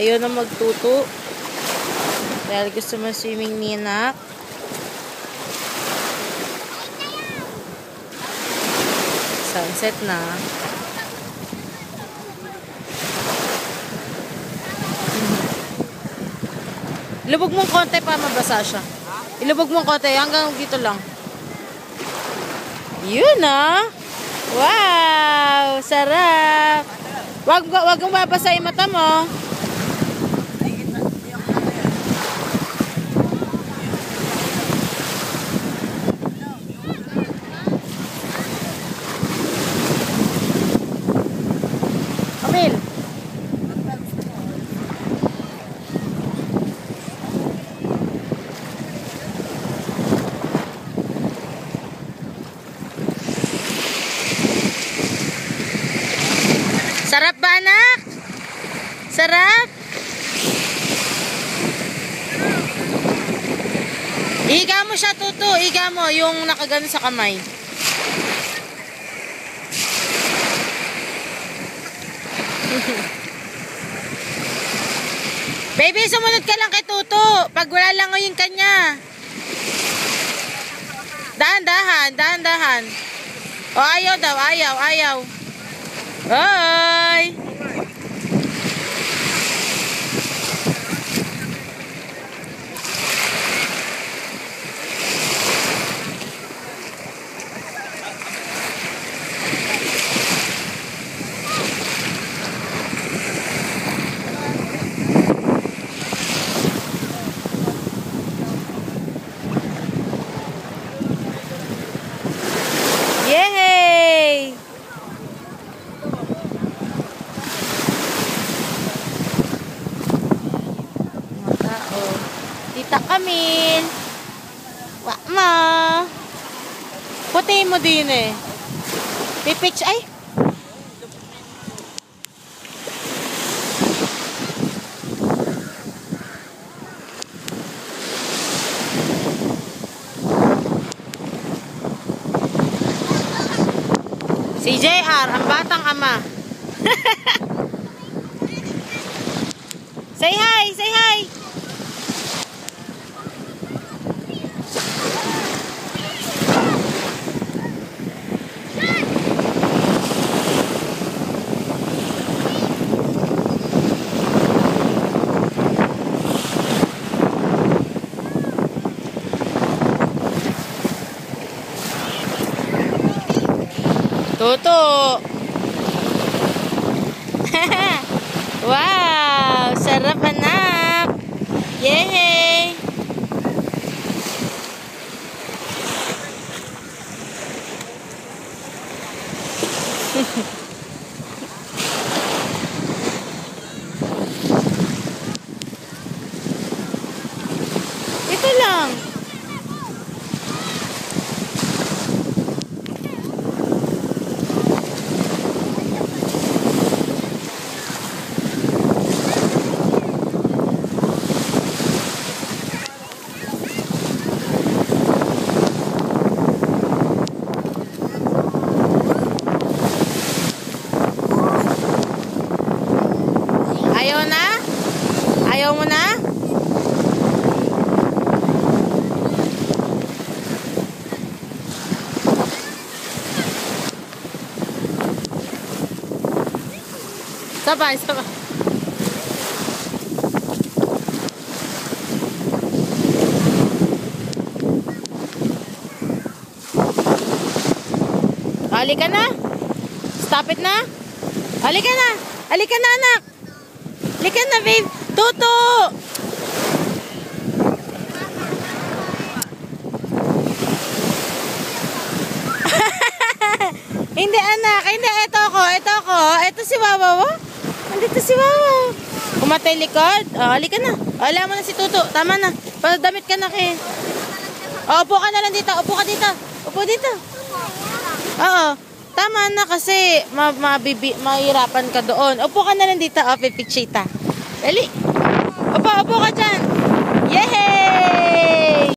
Ayaw na magtuto. Dahil gusto mo swimming ni anak. Sunset na. Ilubog mong konti pa mabasa siya. Ilubog mong konti hanggang dito lang. Yun ah. Wow! Sarap! Wag mong babasa yung mata mo. Kamil! Sarap ba, anak? Sarap? Ihiga mo siya, Tutu. Ihiga mo yung nakagano sa kamay. Baby, sumunod ka lang kay Tutu. Pag wala lang yung kanya. Dahan-dahan, dahan-dahan. O, ayaw daw, ayaw. Hoy! Yay! Tita Camille. Wak ma. Puti mo din eh. Pipich ay. Si JR, ang batang ama. Say hi, say hi. Tutu. Wow, sarap anak. Yay. Ito lang. Ayaw na? Ayaw mo na? Sabay, sabay. Halika na. Stop it na. Halika na. Halika na, anak. Halika na, babe. Tutu. Hindi, anak. Hindi, ito ako. Ito ako. Ito si Wawa. Andito si Wawa. Kumatay likod. Halika na. Alam mo na si Tutu. Tama na. Damit ka na kay. Upo ka na lang dito. Upo ka dito. Upo dito. Oo. Tama na kasi mahirapan ka doon. Upo ka na lang dito. Pipicture ta. Dali. Upo ka dyan.